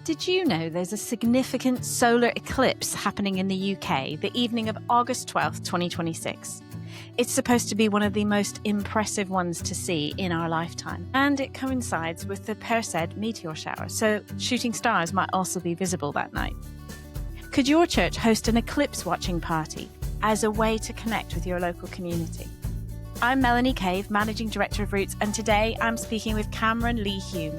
Did you know there's a significant solar eclipse happening in the UK the evening of August 12th, 2026? It's supposed to be one of the most impressive ones to see in our lifetime, and it coincides with the Perseid meteor shower, so shooting stars might also be visible that night. Could your church host an eclipse watching party as a way to connect with your local community? I'm Melanie Cave, Managing Director of Roots, and today I'm speaking with Cameron Lee-Hume,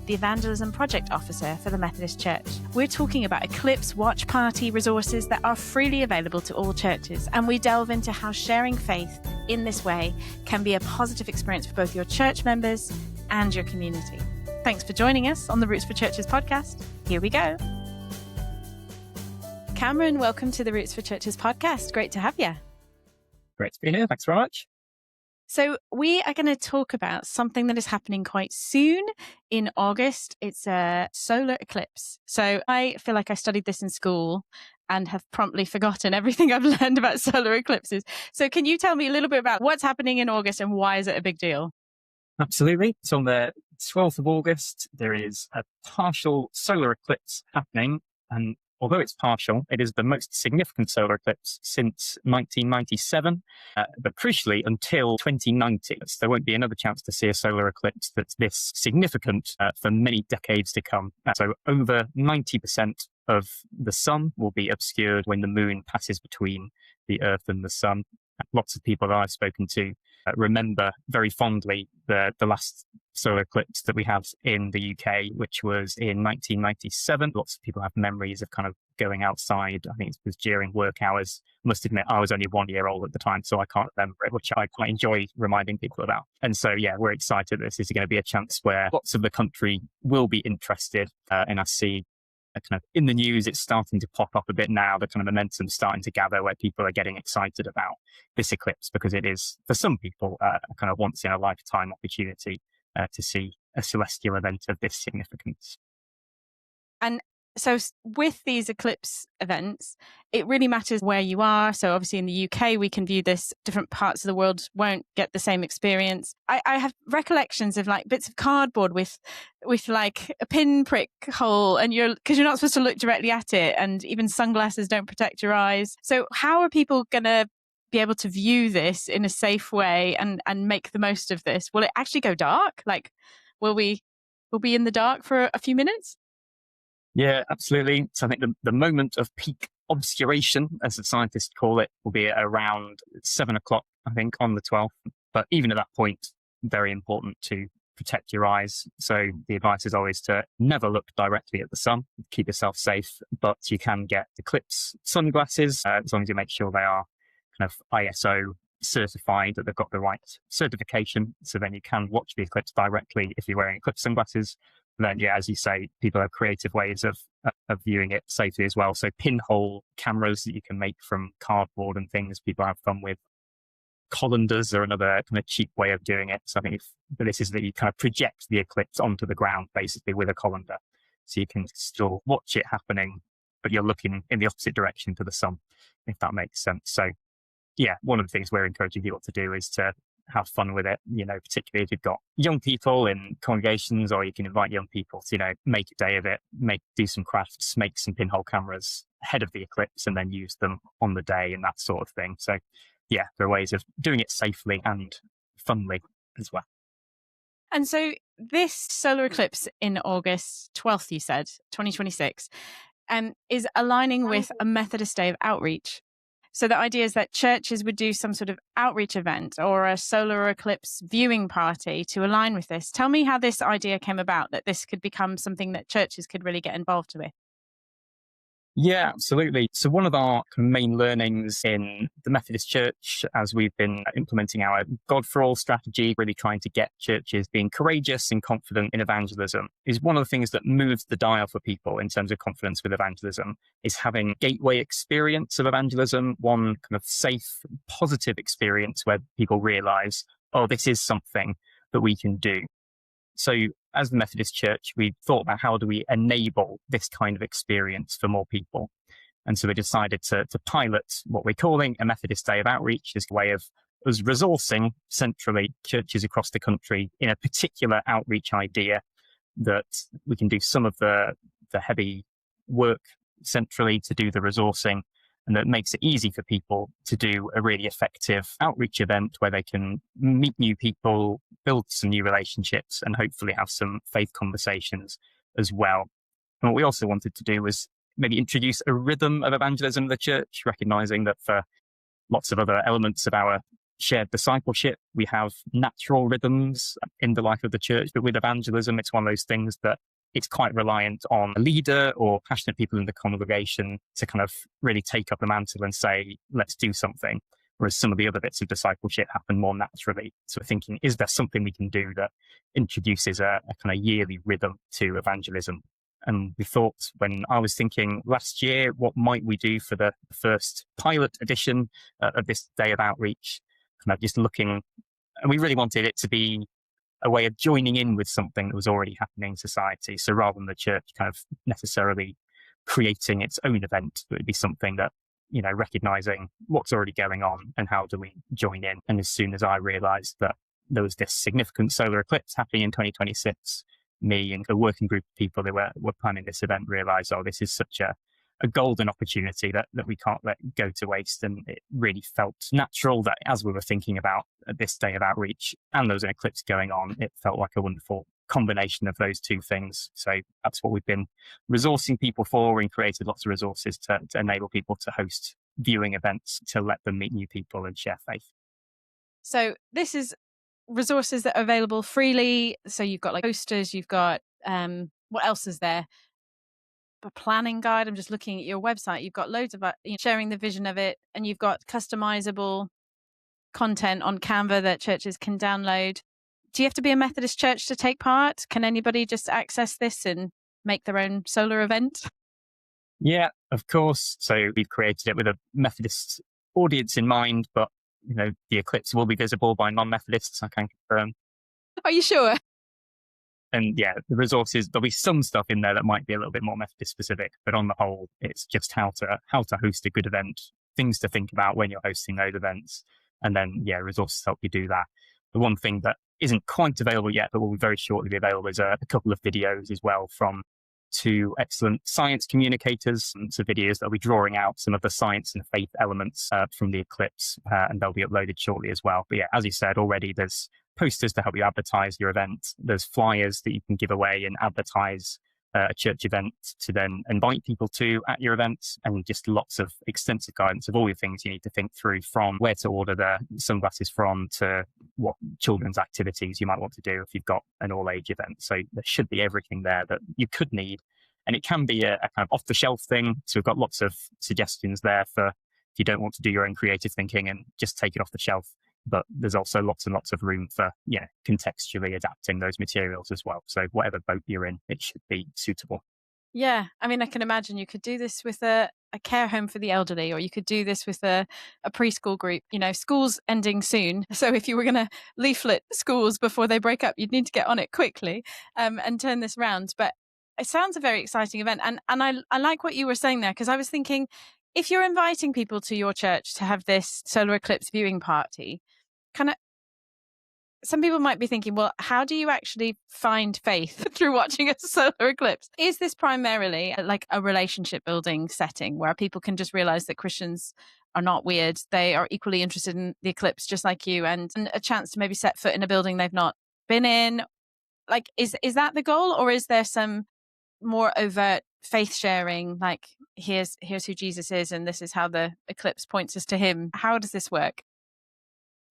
the Evangelism Project Officer for the Methodist Church. We're talking about Eclipse Watch Party resources that are freely available to all churches, and we delve into how sharing faith in this way can be a positive experience for both your church members and your community. Thanks for joining us on the Roots for Churches podcast. Here we go. Cameron, welcome to the Roots for Churches podcast. Great to have you. Great to be here. Thanks very much. So we are going to talk about something that is happening quite soon in August. It's a solar eclipse. So I feel like I studied this in school and have promptly forgotten everything I've learned about solar eclipses. So can you tell me a little bit about what's happening in August and why is it a big deal? Absolutely. So on the 12th of August, there is a partial solar eclipse happening. And although it's partial, it is the most significant solar eclipse since 1997, but crucially until 2090. So there won't be another chance to see a solar eclipse that's this significant for many decades to come. So over 90% of the sun will be obscured when the moon passes between the Earth and the sun. Lots of people that I've spoken to remember very fondly the last solar eclipse that we had in the UK, which was in 1997. Lots of people have memories of kind of going outside. I think it was during work hours. I must admit, I was only 1 year old at the time, so I can't remember it, which I quite enjoy reminding people about. And so, yeah, we're excited. This is going to be a chance where lots of the country will be interested. And I see kind of in the news, it's starting to pop up a bit now. The kind of momentum's starting to gather where people are getting excited about this eclipse because it is, for some people, a kind of once in a lifetime opportunity to see a celestial event of this significance. And so with these eclipse events, it really matters where you are. So obviously in the UK, we can view this. Different parts of the world won't get the same experience. I have recollections of like bits of cardboard with like a pinprick hole, and because you're not supposed to look directly at it, and even sunglasses don't protect your eyes. So how are people going to be able to view this in a safe way and make the most of this? Will it actually go dark? Like, will we be in the dark for a few minutes? Yeah, absolutely. So I think the moment of peak obscuration, as the scientists call it, will be around 7 o'clock, I think, on the 12th. But even at that point, very important to protect your eyes. So the advice is always to never look directly at the sun, keep yourself safe, but you can get eclipse sunglasses as long as you make sure they are kind of ISO certified, that they've got the right certification. So then you can watch the eclipse directly if you're wearing eclipse sunglasses. Then, yeah, as you say, people have creative ways of viewing it safely as well. So pinhole cameras that you can make from cardboard and things people have fun with. Colanders are another kind of cheap way of doing it. So I think this is that you kind of project the eclipse onto the ground, basically, with a colander. So you can still watch it happening, but you're looking in the opposite direction to the sun, if that makes sense. So, yeah, one of the things we're encouraging people to do is to have fun with it, particularly if you've got young people in congregations, or you can invite young people to, make a day of it, do some crafts, make some pinhole cameras ahead of the eclipse and then use them on the day and that sort of thing. So yeah, there are ways of doing it safely and funly as well. And so this solar eclipse in August 12th, you said, 2026, is aligning with a Methodist Day of Outreach. So the idea is that churches would do some sort of outreach event or a solar eclipse viewing party to align with this. Tell me how this idea came about, that this could become something that churches could really get involved with. Yeah, absolutely. So one of our main learnings in the Methodist Church, as we've been implementing our God for All strategy, really trying to get churches being courageous and confident in evangelism, is one of the things that moves the dial for people in terms of confidence with evangelism is having gateway experience of evangelism, one kind of safe, positive experience where people realize, oh, this is something that we can do. So as the Methodist Church, we thought about how do we enable this kind of experience for more people. And so we decided to pilot what we're calling a Methodist Day of Outreach as a way of us resourcing centrally churches across the country in a particular outreach idea that we can do some of the the heavy work centrally to do the resourcing, and that makes it easy for people to do a really effective outreach event where they can meet new people, build some new relationships, and hopefully have some faith conversations as well. And what we also wanted to do was maybe introduce a rhythm of evangelism in the church, recognizing that for lots of other elements of our shared discipleship, we have natural rhythms in the life of the church. But with evangelism, it's one of those things that it's quite reliant on a leader or passionate people in the congregation to kind of really take up the mantle and say, let's do something. Whereas some of the other bits of discipleship happen more naturally. So we're thinking, is there something we can do that introduces a kind of yearly rhythm to evangelism? And we thought, when I was thinking last year, what might we do for the first pilot edition of this Day of Outreach? Kind of just looking, and we really wanted it to be a way of joining in with something that was already happening in society. So rather than the church kind of necessarily creating its own event, it would be something that, recognizing what's already going on and how do we join in. And as soon as I realized that there was this significant solar eclipse happening in 2026, me and a working group of people that were planning this event realized, this is such a golden opportunity that we can't let go to waste. And it really felt natural that as we were thinking about this Day of Outreach and there was an eclipse going on, it felt like a wonderful combination of those two things. So that's what we've been resourcing people for, and created lots of resources to enable people to host viewing events, to let them meet new people and share faith. So this is resources that are available freely. So you've got like posters, you've got, what else is there? A planning guide. I'm just looking at your website. You've got loads of sharing the vision of it, and you've got customizable content on Canva that churches can download. Do you have to be a Methodist church to take part? Can anybody just access this and make their own solar event? Yeah, of course. So we've created it with a Methodist audience in mind, but the eclipse will be visible by non-Methodists, I can confirm. Are you sure? And yeah, the resources, there'll be some stuff in there that might be a little bit more Methodist specific, but on the whole, it's just how to host a good event, things to think about when you're hosting those events. And then, resources help you do that. The one thing that isn't quite available yet, but will very shortly be available, is a couple of videos as well from two excellent science communicators. And so videos that'll be drawing out some of the science and faith elements from the eclipse, and they'll be uploaded shortly as well. But yeah, as you said already, there's posters to help you advertise your event. There's flyers that you can give away and advertise a church event to then invite people to at your events, and just lots of extensive guidance of all the things you need to think through, from where to order the sunglasses from to what children's activities you might want to do if you've got an all-age event. So there should be everything there that you could need. And it can be a kind of off-the-shelf thing. So we've got lots of suggestions there for if you don't want to do your own creative thinking and just take it off the shelf. But there's also lots and lots of room for, contextually adapting those materials as well. So whatever boat you're in, it should be suitable. Yeah. I mean, I can imagine you could do this with a care home for the elderly, or you could do this with a preschool group. School's ending soon. So if you were going to leaflet schools before they break up, you'd need to get on it quickly and turn this around. But it sounds a very exciting event. And I like what you were saying there, because I was thinking, if you're inviting people to your church to have this solar eclipse viewing party, some people might be thinking, well, how do you actually find faith through watching a solar eclipse? Is this primarily like a relationship building setting where people can just realize that Christians are not weird? They are equally interested in the eclipse, just like you, and a chance to maybe set foot in a building they've not been in. Like, is that the goal, or is there some more overt faith sharing, like here's who Jesus is and this is how the eclipse points us to him? How does this work?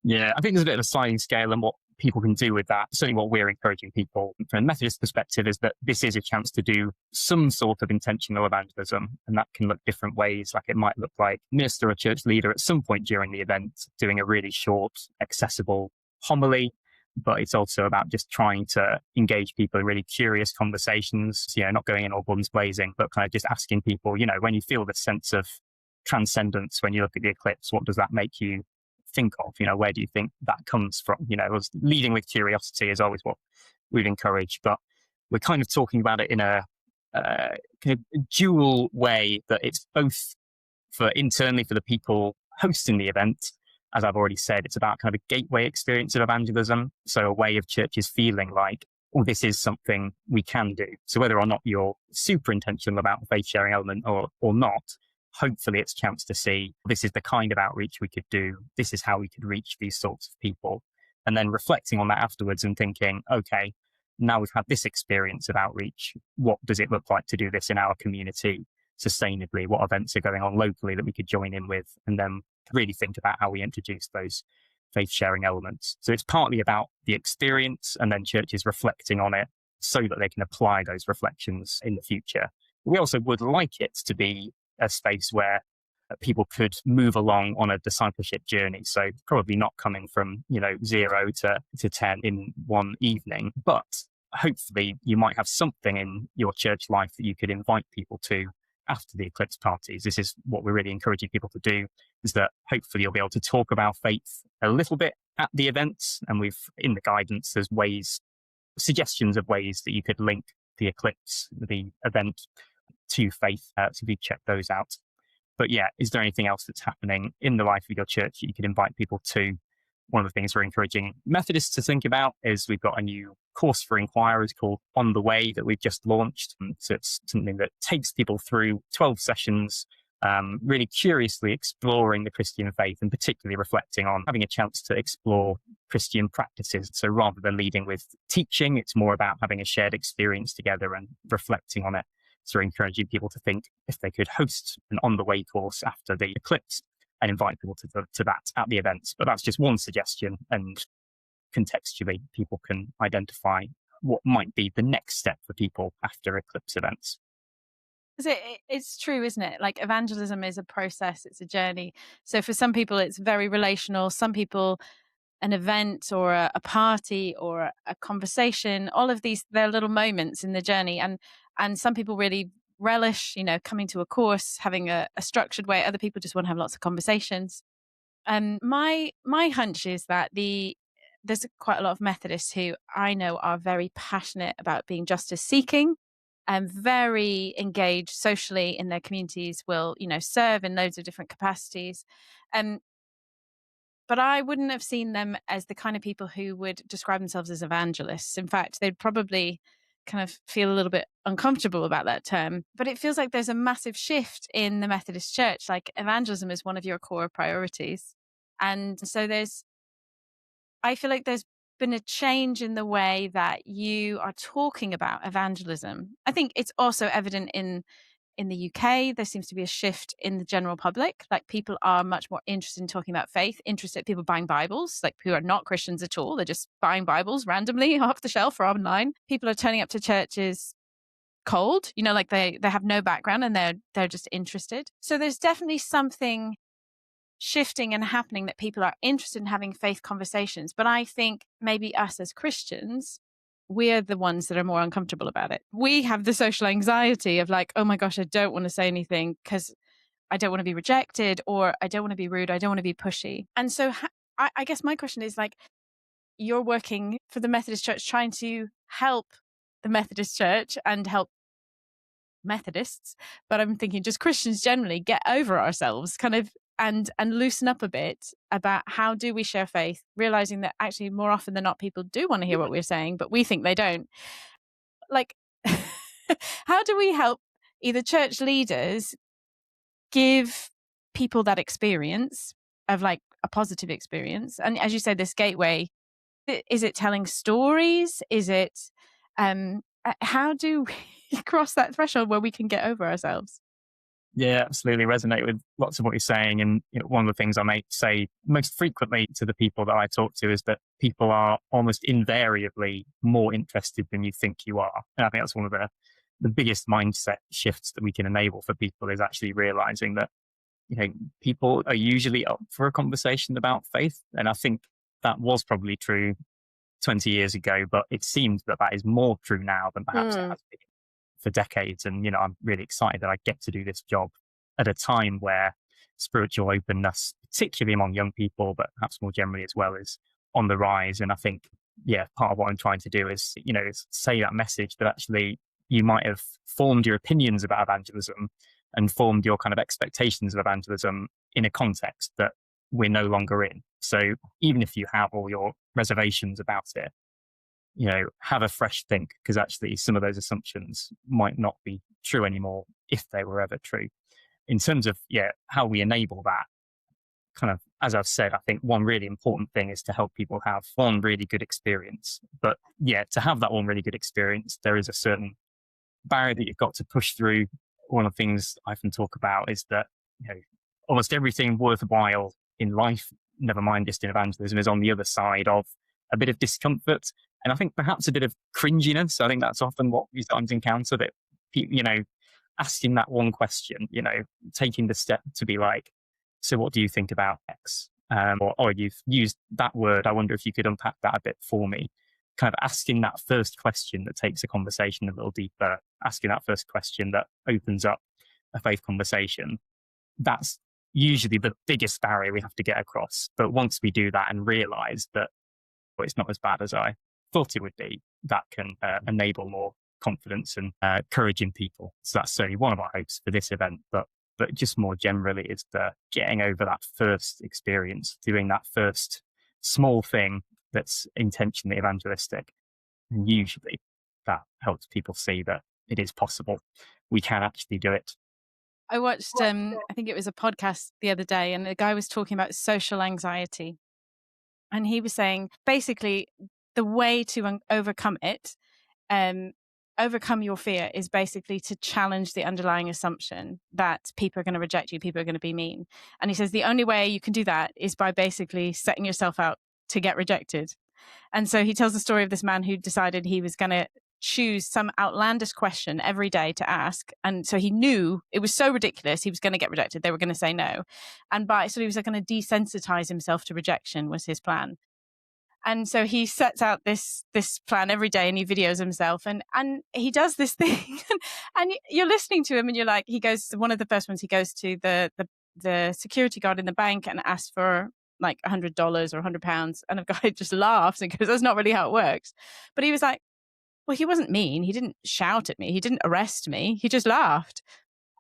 Yeah, I think there's a bit of a sliding scale on what people can do with that. Certainly what we're encouraging people from a Methodist perspective is that this is a chance to do some sort of intentional evangelism, and that can look different ways. Like, it might look like minister or church leader at some point during the event doing a really short, accessible homily, but it's also about just trying to engage people in really curious conversations, not going in all guns blazing, but kind of just asking people, when you feel this sense of transcendence, when you look at the eclipse, what does that make you think of? Where do you think that comes from? Leading with curiosity is always what we'd encourage, but we're kind of talking about it in a kind of dual way, that it's both for internally for the people hosting the event. As I've already said, it's about kind of a gateway experience of evangelism. So a way of churches feeling like well, this is something we can do. So whether or not you're super intentional about the faith sharing element or not, hopefully it's a chance to see this is the kind of outreach we could do. This is how we could reach these sorts of people. And then reflecting on that afterwards and thinking, okay, now we've had this experience of outreach. What does it look like to do this in our community sustainably? What events are going on locally that we could join in with? And then really think about how we introduce those faith sharing elements. So it's partly about the experience and then churches reflecting on it so that they can apply those reflections in the future. We also would like it to be a space where people could move along on a discipleship journey. So probably not coming from, 0 to 10 in one evening, but hopefully you might have something in your church life that you could invite people to after the Eclipse parties. This is what we're really encouraging people to do, is that hopefully you'll be able to talk about faith a little bit at the events. And in the guidance, there's suggestions of ways that you could link the Eclipse, the event, to faith. So we check those out. But yeah, is there anything else that's happening in the life of your church that you could invite people to? One of the things we're encouraging Methodists to think about is we've got a new course for inquirers called On the Way that we've just launched. So it's something that takes people through 12 sessions, really curiously exploring the Christian faith and particularly reflecting on having a chance to explore Christian practices. So rather than leading with teaching, it's more about having a shared experience together and reflecting on it. So we're encouraging people to think if they could host an On the Way course after the Eclipse and invite people to that at the events. But that's just one suggestion, and contextually people can identify what might be the next step for people after Eclipse events. It's true, isn't it? Like evangelism is a process, it's a journey. So for some people it's very relational, some people an event or a party or a conversation, all of these, they're little moments in the journey. And some people really relish, coming to a course, having a structured way. Other people just want to have lots of conversations. And my hunch is that there's quite a lot of Methodists who I know are very passionate about being justice seeking and very engaged socially in their communities, will, serve in loads of different capacities. But I wouldn't have seen them as the kind of people who would describe themselves as evangelists. In fact, they'd probably kind of feel a little bit uncomfortable about that term. But it feels like there's a massive shift in the Methodist Church. Like evangelism is one of your core priorities. And so I feel like there's been a change in the way that you are talking about evangelism. I think it's also evident in the UK. There seems to be a shift in the general public. Like people are much more interested in talking about faith, interested people buying Bibles, like who are not Christians at all. They're just buying Bibles randomly off the shelf or online. People are turning up to churches cold, like they have no background and they're just interested. So there's definitely something shifting and happening that people are interested in having faith conversations. But I think maybe us as Christians, we're the ones that are more uncomfortable about it. We have the social anxiety of like, oh my gosh, I don't want to say anything because I don't want to be rejected, or I don't want to be rude. I don't want to be pushy. And so I guess my question is like, you're working for the Methodist Church, trying to help the Methodist Church and help Methodists. But I'm thinking just Christians generally get over ourselves kind of and loosen up a bit about how do we share faith, realizing that actually more often than not, people do want to hear what we're saying, but we think they don't. Like, how do we help either church leaders give people that experience of like a positive experience? And as you said, this gateway, is it telling stories? Is it, how do we cross that threshold where we can get over ourselves? Yeah, absolutely resonate with lots of what you're saying. And one of the things I might say most frequently to the people that I talk to is that people are almost invariably more interested than you think you are. And I think that's one of the biggest mindset shifts that we can enable for people, is actually realizing that, people are usually up for a conversation about faith. And I think that was probably true 20 years ago, but it seems that is more true now than perhaps it has been for decades. And, I'm really excited that I get to do this job at a time where spiritual openness, particularly among young people, but perhaps more generally as well, is on the rise. And I think, part of what I'm trying to do is, is say that message that actually you might have formed your opinions about evangelism and formed your kind of expectations of evangelism in a context that we're no longer in. So even if you have all your reservations about it, have a fresh think, because actually some of those assumptions might not be true anymore if they were ever true. In terms of, how we enable that, kind of, as I've said, I think one really important thing is to help people have one really good experience. But to have that one really good experience, there is a certain barrier that you've got to push through. One of the things I often talk about is that, almost everything worthwhile in life, never mind just in evangelism, is on the other side of a bit of discomfort. And I think perhaps a bit of cringiness. I think that's often what we sometimes encounter, that people, asking that one question, taking the step to be like, so what do you think about X? Or you've used that word, I wonder if you could unpack that a bit for me. Kind of asking that first question that takes a conversation a little deeper, asking that first question that opens up a faith conversation. That's usually the biggest barrier we have to get across. But once we do that and realize that it's not as bad as I thought it would be, that can enable more confidence and courage in people. So that's certainly one of our hopes for this event. But just more generally is the getting over that first experience, doing that first small thing that's intentionally evangelistic. And usually that helps people see that it is possible. We can actually do it. I watched, I think it was a podcast the other day, and the guy was talking about social anxiety. And he was saying, basically, the way to overcome it, overcome your fear, is basically to challenge the underlying assumption that people are going to reject you, people are going to be mean. And he says the only way you can do that is by basically setting yourself out to get rejected. And so he tells the story of this man who decided he was going to choose some outlandish question every day to ask. And so he knew it was so ridiculous, he was going to get rejected. They were going to say no. So he was going to desensitize himself to rejection, was his plan. And so he sets out this plan every day, and he videos himself, and he does this thing, and you're listening to him, and you're like, he goes, one of the first ones, he goes to the security guard in the bank and asks for like $100 or £100, and a guy just laughs and goes, that's not really how it works. But he was like, well, he wasn't mean, he didn't shout at me, he didn't arrest me, he just laughed.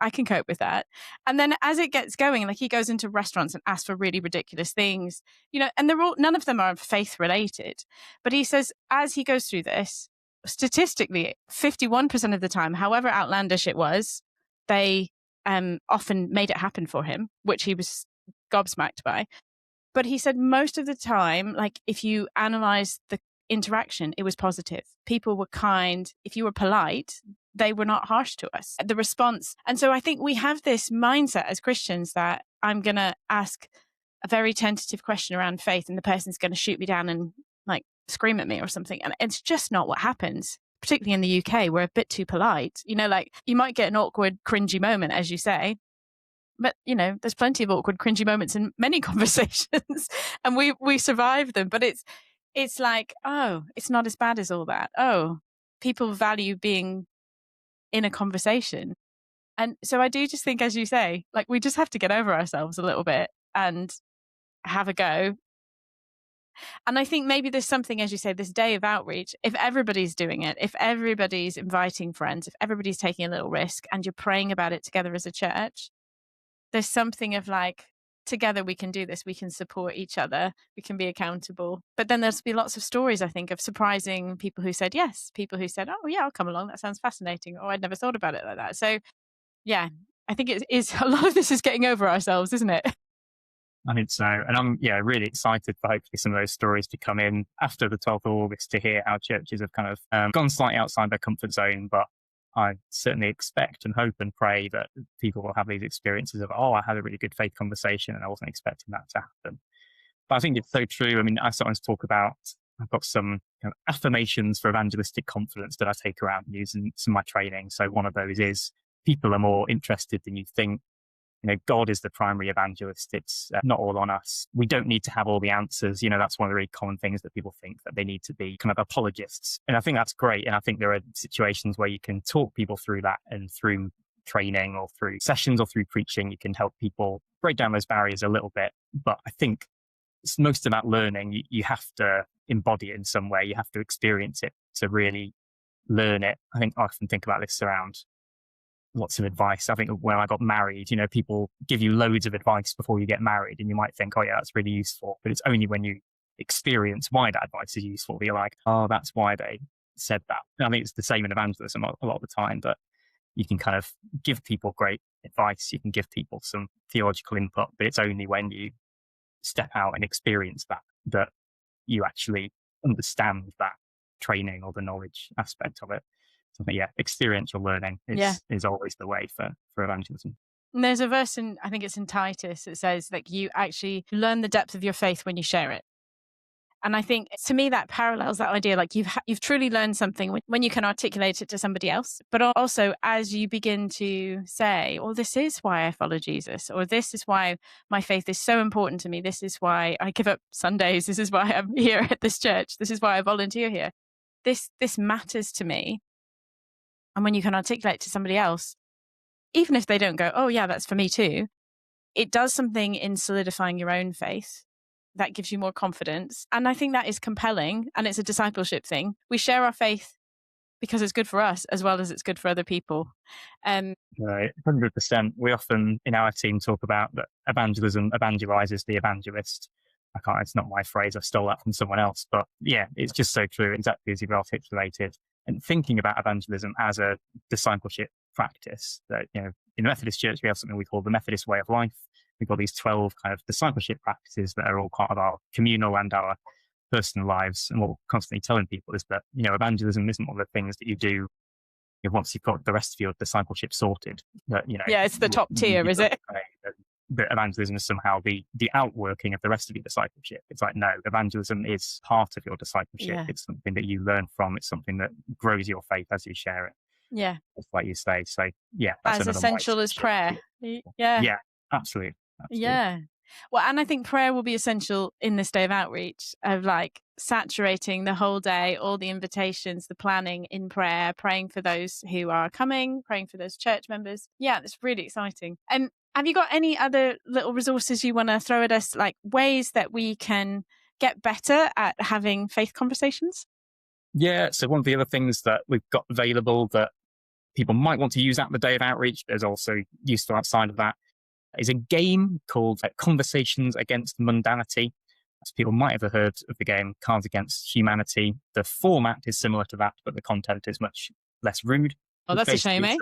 I can cope with that. And then as it gets going, like, he goes into restaurants and asks for really ridiculous things, and none of them are faith related. But he says, as he goes through this, statistically, 51% of the time, however outlandish it was, they often made it happen for him, which he was gobsmacked by. But he said most of the time, like, if you analyze the interaction, it was positive. People were kind. If you were polite, they were not harsh to us. The response. And so I think we have this mindset as Christians that I'm going to ask a very tentative question around faith, and the person's going to shoot me down and like scream at me or something. And it's just not what happens, particularly in the UK. We're a bit too polite. Like, you might get an awkward, cringy moment, as you say. But, there's plenty of awkward, cringy moments in many conversations, and we survive them. But it's like, oh, it's not as bad as all that. Oh, people value being in a conversation. And so I do just think, as you say, like, we just have to get over ourselves a little bit and have a go. And I think maybe there's something, as you say, this day of outreach, if everybody's doing it, if everybody's inviting friends, if everybody's taking a little risk, and you're praying about it together as a church, there's something of like, together we can do this, we can support each other, we can be accountable. But then there's be lots of stories, I think, of surprising people who said yes, people who said, oh yeah, I'll come along, that sounds fascinating, or I'd never thought about it like that. So yeah, I think it is, a lot of this is getting over ourselves, isn't it? I think so. And I'm really excited for hopefully some of those stories to come in after the 12th of August, to hear how churches have kind of gone slightly outside their comfort zone. But I certainly expect and hope and pray that people will have these experiences of, I had a really good faith conversation and I wasn't expecting that to happen. But I think it's so true. I mean, I sometimes talk about, I've got some affirmations for evangelistic confidence that I take around and use in some of my training. So one of those is, people are more interested than you think. God is the primary evangelist. It's not all on us. We don't need to have all the answers. That's one of the really common things that people think, that they need to be kind of apologists. And I think that's great. And I think there are situations where you can talk people through that, and through training or through sessions or through preaching, you can help people break down those barriers a little bit. But I think it's most about learning. You have to embody it in some way. You have to experience it to really learn it. I often think about this around lots of advice. I think when I got married, people give you loads of advice before you get married, and you might think, oh yeah, that's really useful. But it's only when you experience why that advice is useful. You're like, oh, that's why they said that. And I think it's the same in evangelism a lot of the time, that you can kind of give people great advice, you can give people some theological input, but it's only when you step out and experience that you actually understand that training or the knowledge aspect of it. So I think, experiential learning is always the way for evangelism. And there's a verse I think it's in Titus, it says that you actually learn the depth of your faith when you share it. And I think, to me, that parallels that idea, like you've truly learned something when you can articulate it to somebody else. But also, as you begin to say, well, this is why I follow Jesus, or this is why my faith is so important to me. This is why I give up Sundays. This is why I'm here at this church. This is why I volunteer here. This matters to me. And when you can articulate to somebody else, even if they don't go, oh, yeah, that's for me too, it does something in solidifying your own faith that gives you more confidence. And I think that is compelling, and it's a discipleship thing. We share our faith because it's good for us as well as it's good for other people. Right, 100%. We often in our team talk about that evangelism evangelizes the evangelist. It's not my phrase, I stole that from someone else, but yeah, it's just so true, exactly as you've articulated. And thinking about evangelism as a discipleship practice, that, in the Methodist Church, we have something we call the Methodist way of life. We've got these 12 kind of discipleship practices that are all part of our communal and our personal lives. And what we're constantly telling people is that, evangelism isn't one of the things that you do once you've got the rest of your discipleship sorted. That, it's the top tier, is it? That evangelism is somehow the outworking of the rest of your discipleship. It's like, no, evangelism is part of your discipleship. Yeah. It's something that you learn from. It's something that grows your faith as you share it. Yeah. It's like you say. So, yeah. As essential as prayer. Yeah. Yeah, absolutely. Yeah. Well, and I think prayer will be essential in this day of outreach, of like saturating the whole day, all the invitations, the planning in prayer, praying for those who are coming, praying for those church members. Yeah, it's really exciting. And have you got any other little resources you want to throw at us, like ways that we can get better at having faith conversations? Yeah. So one of the other things that we've got available that people might want to use at the day of outreach, but is also useful outside of that, is a game called Conversations Against Mundanity. As people might have heard of the game Cards Against Humanity. The format is similar to that, but the content is much less rude. Oh, that's a shame, eh?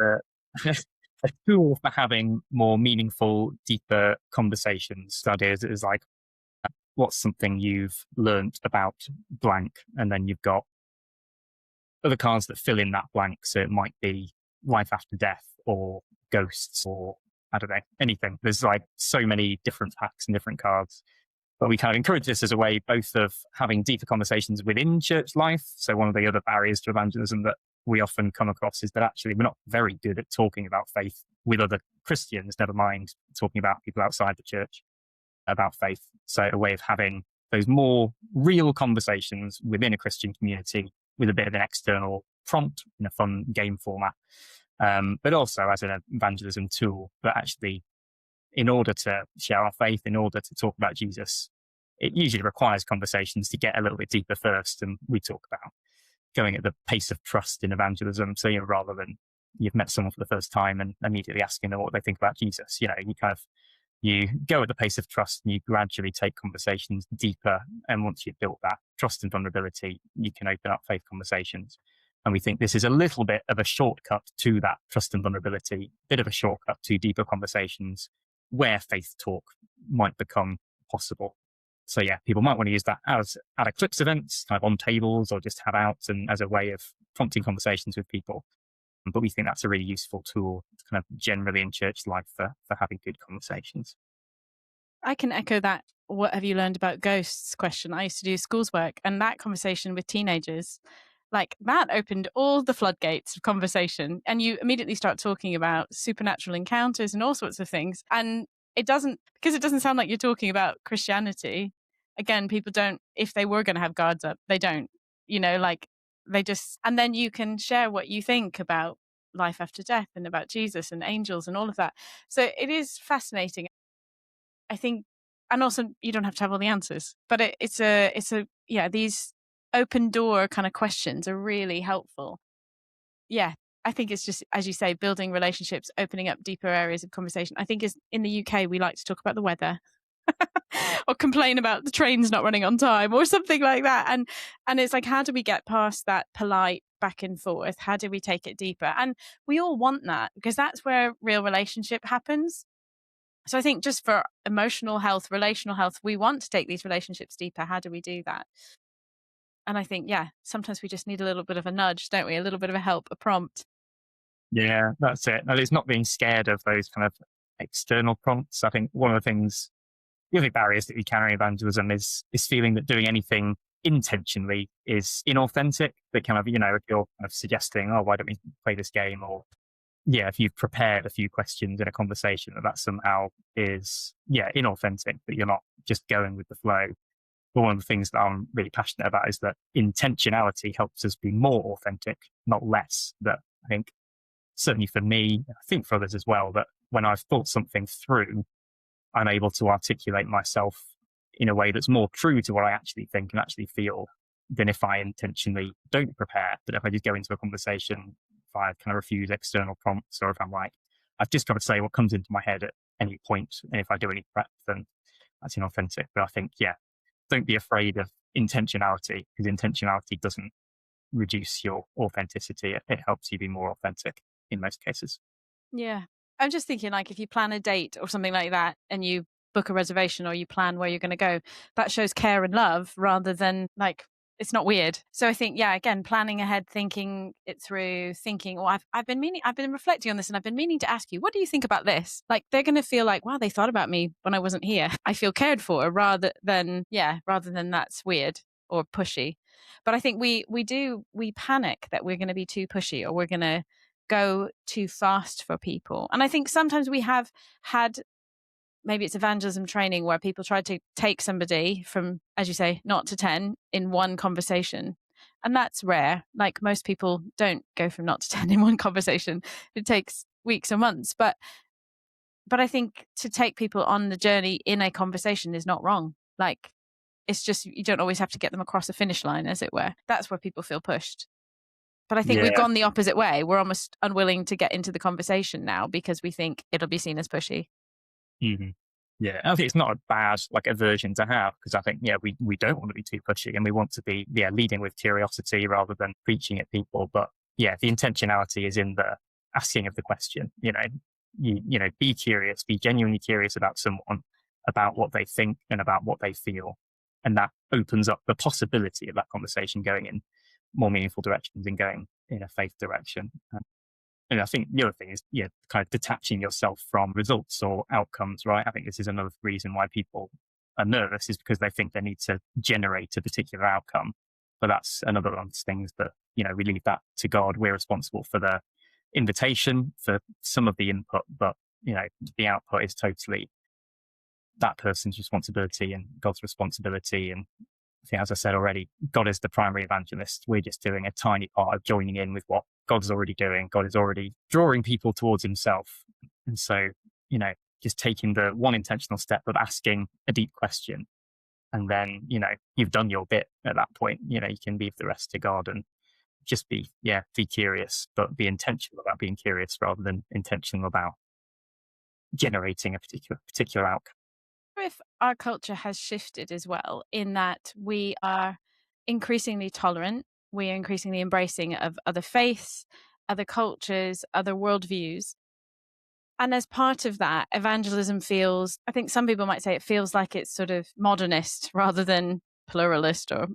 A tool for having more meaningful, deeper conversations. The idea is like, what's something you've learnt about blank? And then you've got other cards that fill in that blank. So it might be life after death, or ghosts, or I don't know, anything. There's like so many different packs and different cards. But we kind of encourage this as a way both of having deeper conversations within church life. So one of the other barriers to evangelism that we often come across is that actually we're not very good at talking about faith with other Christians, never mind talking about people outside the church about faith. So a way of having those more real conversations within a Christian community with a bit of an external prompt in a fun game format. But also as an evangelism tool. But actually, in order to share our faith, in order to talk about Jesus, it usually requires conversations to get a little bit deeper first. And we talk about going at the pace of trust in evangelism. So, rather than you've met someone for the first time and immediately asking them what they think about Jesus, you go at the pace of trust and you gradually take conversations deeper. And once you've built that trust and vulnerability, you can open up faith conversations. And we think this is a little bit of a shortcut to that trust and vulnerability, bit of a shortcut to deeper conversations where faith talk might become possible. So yeah, people might want to use that as at Eclipse events, kind of on tables, or just have out and as a way of prompting conversations with people. But we think that's a really useful tool kind of generally in church life for having good conversations. I can echo that what have you learned about ghosts question. I used to do schools work, and that conversation with teenagers, like that opened all the floodgates of conversation. And you immediately start talking about supernatural encounters and all sorts of things. And because it doesn't sound like you're talking about Christianity. Again, people don't, if they were going to have guards up, they don't, and then you can share what you think about life after death and about Jesus and angels and all of that. So it is fascinating. I think, and also you don't have to have all the answers, but these open door kind of questions are really helpful. Yeah. I think it's just, as you say, building relationships, opening up deeper areas of conversation. I think in the UK, we like to talk about the weather. or complain about the trains not running on time or something like that. And it's like, how do we get past that polite back and forth? How do we take it deeper? And we all want that, because that's where real relationship happens. So I think just for emotional health, relational health, we want to take these relationships deeper. How do we do that? And I think, sometimes we just need a little bit of a nudge, don't we? A little bit of a help, a prompt. Yeah, that's it. And it's not being scared of those kind of external prompts. I think one of the things, the other barriers that we carry in evangelism is feeling that doing anything intentionally is inauthentic. That kind of, if you're kind of suggesting, oh, why don't we play this game? Or if you've prepared a few questions in a conversation, that somehow is, inauthentic, that you're not just going with the flow. But one of the things that I'm really passionate about is that intentionality helps us be more authentic, not less. That I think, certainly for me, I think for others as well, that when I've thought something through, I'm able to articulate myself in a way that's more true to what I actually think and actually feel than if I intentionally don't prepare. But if I just go into a conversation, if I kind of refuse external prompts, or if I'm like, I've just got to say what comes into my head at any point, and if I do any prep, then that's inauthentic. But I think, don't be afraid of intentionality, because intentionality doesn't reduce your authenticity. It helps you be more authentic in most cases. Yeah. I'm just thinking, like, if you plan a date or something like that and you book a reservation or you plan where you're going to go, that shows care and love rather than like, it's not weird. So I think, again, planning ahead, thinking it through, thinking, I've been reflecting on this, and I've been meaning to ask you, what do you think about this? Like, they're going to feel like, wow, they thought about me when I wasn't here. I feel cared for, rather than that's weird or pushy. But I think we panic that we're going to be too pushy, or we're going to go too fast for people. And I think sometimes we have had, maybe it's evangelism training, where people try to take somebody from, as you say, 0 to 10 in one conversation. And that's rare. Like, most people don't go from 0 to 10 in one conversation. It takes weeks or months. But I think to take people on the journey in a conversation is not wrong. Like, it's just, you don't always have to get them across a finish line, as it were. That's where people feel pushed. But I think we've gone the opposite way. We're almost unwilling to get into the conversation now because we think it'll be seen as pushy. Mm-hmm. Yeah, I think it's not a bad aversion to have, because I think, we don't want to be too pushy, and we want to be, leading with curiosity rather than preaching at people. But the intentionality is in the asking of the question. Be curious, be genuinely curious about someone, about what they think and about what they feel. And that opens up the possibility of that conversation going in more meaningful directions and going in a faith direction. And I think the other thing is, kind of detaching yourself from results or outcomes, right? I think this is another reason why people are nervous, is because they think they need to generate a particular outcome. But that's another one of those things that, we leave that to God. We're responsible for the invitation, for some of the input, but, the output is totally that person's responsibility and God's responsibility. And I think, as I said already, God is the primary evangelist. We're just doing a tiny part of joining in with what God's already doing. God is already drawing people towards himself. And so, just taking the one intentional step of asking a deep question, and then, you've done your bit at that point. You can leave the rest to God and just be curious, but be intentional about being curious rather than intentional about generating a particular outcome. If our culture has shifted as well, in that we are increasingly tolerant, we are increasingly embracing of other faiths, other cultures, other worldviews. And as part of that, evangelism feels, I think some people might say, it feels like it's sort of modernist rather than pluralist, or,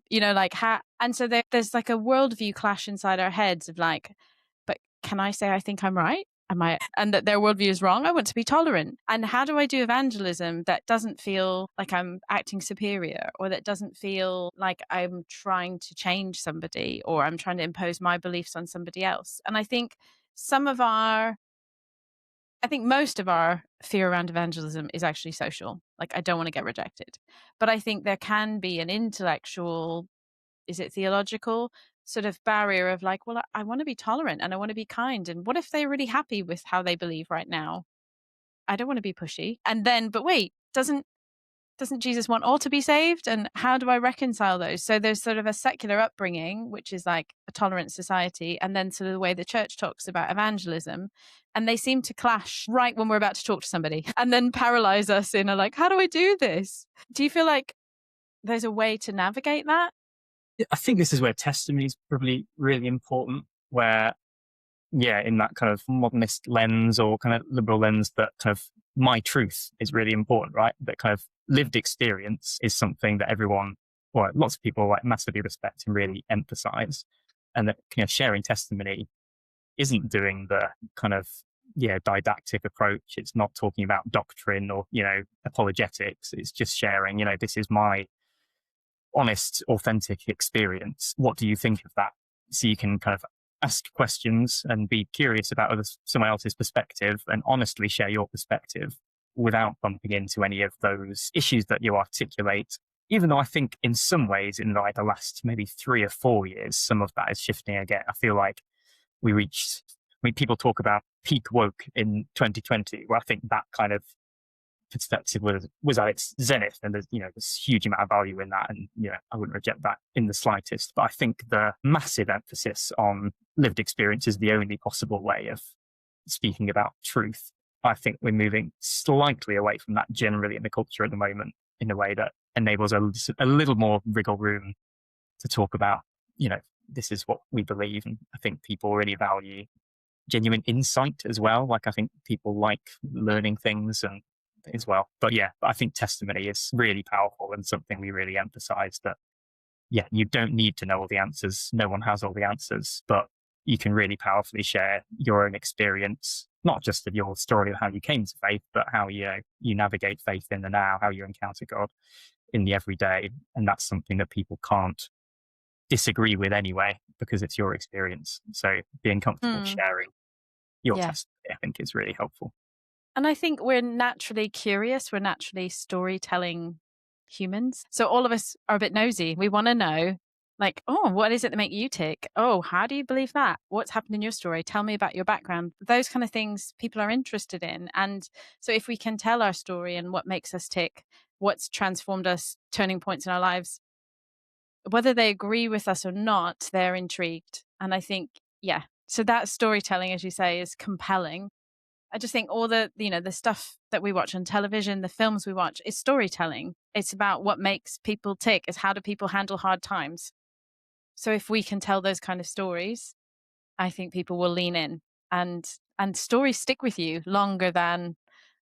and so there's like a worldview clash inside our heads of like, but can I say I think I'm right? And that their worldview is wrong? I want to be tolerant. And how do I do evangelism that doesn't feel like I'm acting superior, or that doesn't feel like I'm trying to change somebody, or I'm trying to impose my beliefs on somebody else? And I think most of our fear around evangelism is actually social. Like, I don't want to get rejected. But I think there can be an intellectual, is it theological, sort of barrier of like, well, I want to be tolerant and I want to be kind. And what if they're really happy with how they believe right now? I don't want to be pushy. And then, but wait, doesn't Jesus want all to be saved? And how do I reconcile those? So there's sort of a secular upbringing, which is like a tolerant society, and then sort of the way the church talks about evangelism. And they seem to clash right when we're about to talk to somebody and then paralyze us in a like, how do I do this? Do you feel like there's a way to navigate that? I think this is where testimony is probably really important, where, yeah, in that kind of modernist lens or kind of liberal lens, that kind of my truth is really important, right? That kind of lived experience is something that everyone, or lots of people like massively respect and really emphasize. And that, you know, sharing testimony isn't doing the kind of, didactic approach. It's not talking about doctrine or, apologetics. It's just sharing, this is my honest, authentic experience. What do you think of that? So you can kind of ask questions and be curious about someone else's perspective and honestly share your perspective without bumping into any of those issues that you articulate. Even though I think in some ways in like the last maybe 3 or 4 years, some of that is shifting again. I feel like people talk about peak woke in 2020, where I think that kind of perspective was at its zenith, and there's huge amount of value in that, and I wouldn't reject that in the slightest. But I think the massive emphasis on lived experience is the only possible way of speaking about truth. I think we're moving slightly away from that generally in the culture at the moment, in a way that enables a little more wriggle room to talk about, this is what we believe. And I think people really value genuine insight as well. Like, I think people like learning things and as well. But I think testimony is really powerful and something we really emphasize, that, you don't need to know all the answers. No one has all the answers, but you can really powerfully share your own experience, not just of your story of how you came to faith, but how you navigate faith in the now, how you encounter God in the everyday. And that's something that people can't disagree with anyway, because it's your experience. So being comfortable sharing your testimony, I think, is really helpful. And I think we're naturally curious. We're naturally storytelling humans. So all of us are a bit nosy. We want to know, like, oh, what is it that make you tick? Oh, how do you believe that? What's happened in your story? Tell me about your background. Those kind of things people are interested in. And so if we can tell our story and what makes us tick, what's transformed us, turning points in our lives, whether they agree with us or not, they're intrigued. And I think, so that storytelling, as you say, is compelling. I just think all the stuff that we watch on television, the films we watch, is storytelling. It's about what makes people tick. Is how do people handle hard times? So if we can tell those kind of stories, I think people will lean in, and stories stick with you longer than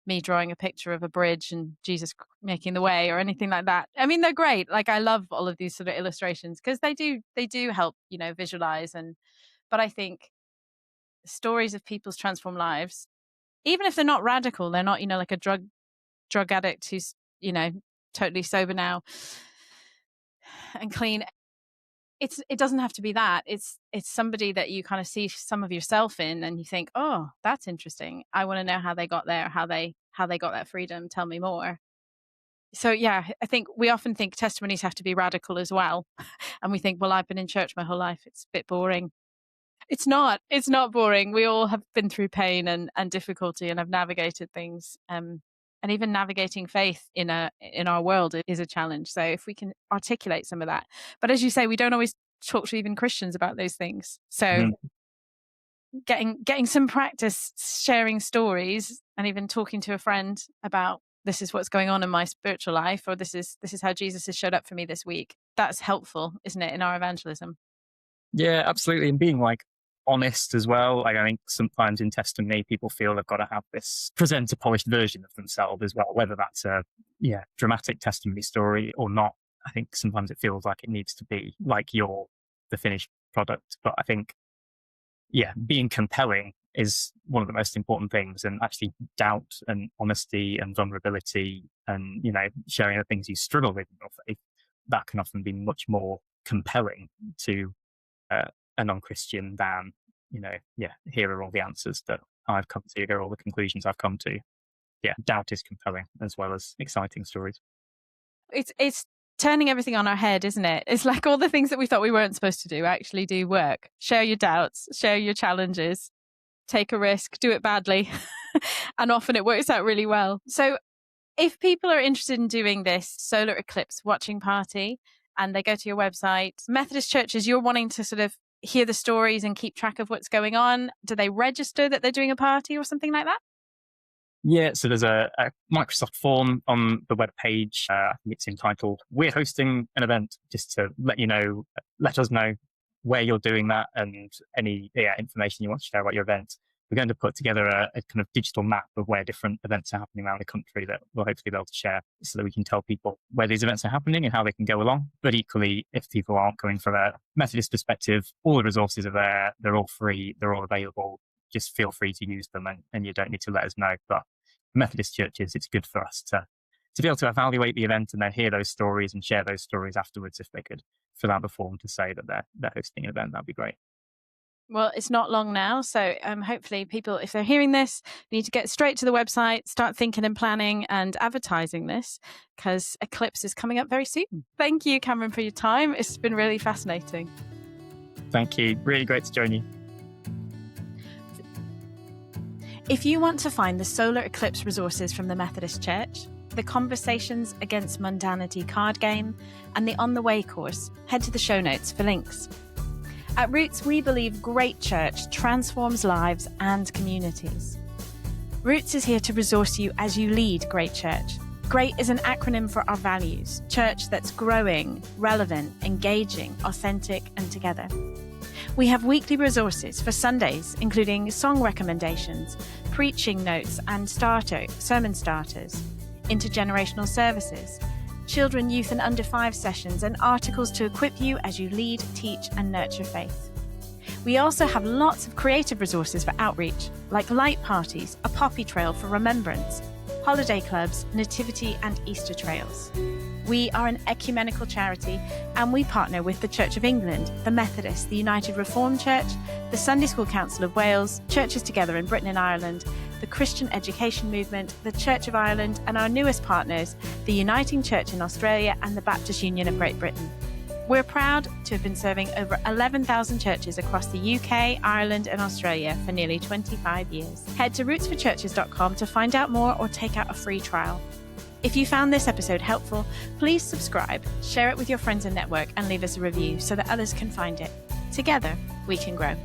me drawing a picture of a bridge and Jesus making the way or anything like that. I mean, they're great. Like, I love all of these sort of illustrations because they do help, visualize. But I think stories of people's transformed lives, even if they're not radical, they're not, like a drug addict who's, totally sober now and clean. It doesn't have to be that. It's somebody that you kind of see some of yourself in, and you think, oh, that's interesting. I want to know how they got there, how they got that freedom. Tell me more. So I think we often think testimonies have to be radical as well, and we think, well, I've been in church my whole life. It's a bit boring. It's not boring. We all have been through pain and difficulty and have navigated things. And even navigating faith in our world is a challenge. So if we can articulate some of that, but as you say, we don't always talk to even Christians about those things. So getting some practice sharing stories, and even talking to a friend about, this is what's going on in my spiritual life, or this is how Jesus has showed up for me this week. That's helpful, isn't it, in our evangelism? Yeah, absolutely. And being like honest as well. Like, I think sometimes in testimony, people feel they've got to have this present a polished version of themselves as well, whether that's a dramatic testimony story or not. I think sometimes it feels like it needs to be like you're the finished product. But I think, being compelling is one of the most important things, and actually doubt and honesty and vulnerability and, sharing the things you struggle with in your faith, that can often be much more compelling to a non-Christian than, here are all the answers that I've come to, here are all the conclusions I've come to. Doubt is compelling as well as exciting stories. It's turning everything on our head, isn't it? It's like all the things that we thought we weren't supposed to do actually do work. Share your doubts, share your challenges, take a risk, do it badly. And often it works out really well. So If people are interested in doing this solar eclipse watching party and they go to your website, Methodist churches, you're wanting to sort of hear the stories and keep track of what's going on. Do they register that they're doing a party or something like that? Yeah, so there's a Microsoft form on the webpage. I think it's entitled, "We're hosting an event," just to let us know where you're doing that and any information you want to share about your event. We're going to put together a kind of digital map of where different events are happening around the country that we'll hopefully be able to share so that we can tell people where these events are happening and how they can go along. But equally, if people aren't going from a Methodist perspective, all the resources are there. They're all free. They're all available. Just feel free to use them and you don't need to let us know. But Methodist churches, it's good for us to be able to evaluate the event and then hear those stories and share those stories afterwards. If they could fill out the form to say that they're hosting an event, that'd be great. Well, it's not long now, so hopefully people, if they're hearing this, need to get straight to the website, start thinking and planning and advertising this, because Eclipse is coming up very soon. Thank you, Cameron, for your time. It's been really fascinating. Thank you. Really great to join you. If you want to find the solar eclipse resources from the Methodist Church, the Conversations Against Mundanity card game, and the On the Way course, head to the show notes for links. At Roots, we believe great church transforms lives and communities. Roots is here to resource you as you lead great church. GREAT is an acronym for our values: church that's growing, relevant, engaging, authentic, and together. We have weekly resources for Sundays, including song recommendations, preaching notes and sermon starters, intergenerational services, children, youth and under 5 sessions, and articles to equip you as you lead, teach and nurture faith. We also have lots of creative resources for outreach, like light parties, a poppy trail for remembrance, holiday clubs, nativity and Easter trails. We are an ecumenical charity and we partner with the Church of England, the Methodist, the United Reformed Church, the Sunday School Council of Wales, Churches Together in Britain and Ireland, the Christian Education Movement, the Church of Ireland, and our newest partners, the Uniting Church in Australia and the Baptist Union of Great Britain. We're proud to have been serving over 11,000 churches across the UK, Ireland and Australia for nearly 25 years. Head to rootsforchurches.com to find out more or take out a free trial. If you found this episode helpful, please subscribe, share it with your friends and network, and leave us a review so that others can find it. Together, we can grow.